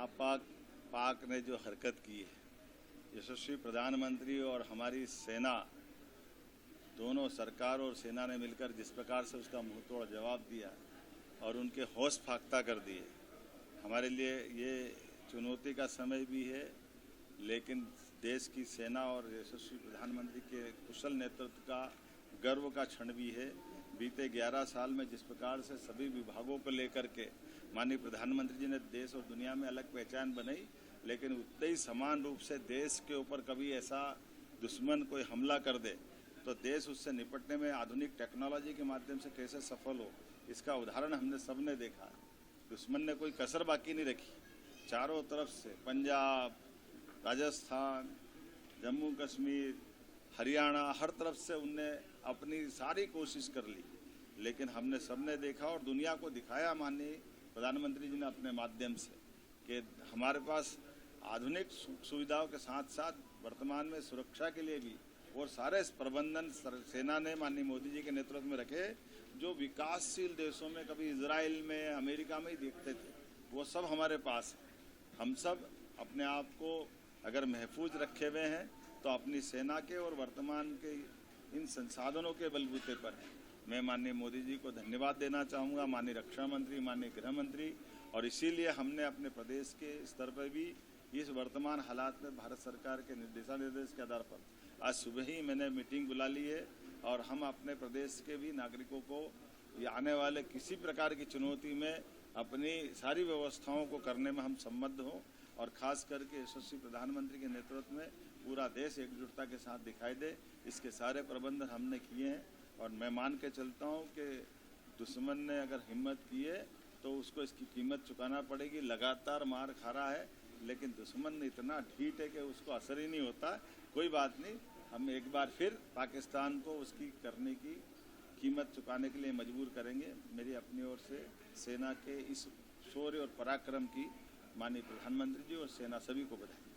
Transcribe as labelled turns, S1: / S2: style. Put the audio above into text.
S1: नापाक पाक ने जो हरकत की है, यशस्वी प्रधानमंत्री और हमारी सेना, दोनों सरकार और सेना ने मिलकर जिस प्रकार से उसका मुंहतोड़ जवाब दिया और उनके होश फाख्ता कर दिए, हमारे लिए ये चुनौती का समय भी है, लेकिन देश की सेना और यशस्वी प्रधानमंत्री के कुशल नेतृत्व का गर्व का क्षण भी है। बीते 11 साल में जिस प्रकार से सभी विभागों को लेकर के माननीय प्रधानमंत्री जी ने देश और दुनिया में अलग पहचान बनाई, लेकिन उतने ही समान रूप से देश के ऊपर कभी ऐसा दुश्मन कोई हमला कर दे तो देश उससे निपटने में आधुनिक टेक्नोलॉजी के माध्यम से कैसे सफल हो, इसका उदाहरण हमने सबने देखा। दुश्मन ने कोई कसर बाकी नहीं रखी। चारों तरफ से पंजाब, राजस्थान, जम्मू कश्मीर, हरियाणा, हर तरफ से उनने अपनी सारी कोशिश कर ली, लेकिन हमने सबने देखा और दुनिया को दिखाया माननीय प्रधानमंत्री जी ने अपने माध्यम से कि हमारे पास आधुनिक सुविधाओं के साथ साथ वर्तमान में सुरक्षा के लिए भी और सारे प्रबंधन सेना ने माननीय मोदी जी के नेतृत्व में रखे, जो विकासशील देशों में कभी इजराइल में, अमेरिका में ही देखते थे, वो सब हमारे पास है। हम सब अपने आप को अगर महफूज रखे हुए हैं तो अपनी सेना के और वर्तमान के इन संसाधनों के बलबूते पर है। मैं माननीय मोदी जी को धन्यवाद देना चाहूँगा, माननीय रक्षा मंत्री, माननीय गृह मंत्री, और इसीलिए हमने अपने प्रदेश के स्तर पर भी इस वर्तमान हालात में भारत सरकार के निर्देश के आधार पर आज सुबह ही मैंने मीटिंग बुला ली है और हम अपने प्रदेश के भी नागरिकों को आने वाले किसी प्रकार की चुनौती में अपनी सारी व्यवस्थाओं को करने में हम सम्मत हों और खास करके यशस्वी प्रधानमंत्री के नेतृत्व में पूरा देश एकजुटता के साथ दिखाई दे, इसके सारे प्रबंधन हमने किए हैं। और मैं मान के चलता हूँ कि दुश्मन ने अगर हिम्मत की है तो उसको इसकी कीमत चुकाना पड़ेगी। लगातार मार खा रहा है, लेकिन दुश्मन इतना ढीठ है कि उसको असर ही नहीं होता। कोई बात नहीं, हम एक बार फिर पाकिस्तान को उसकी करने की कीमत चुकाने के लिए मजबूर करेंगे। मेरी अपनी ओर से सेना के इस शौर्य और पराक्रम की माननीय प्रधानमंत्री जी और सेना सभी को बधाई।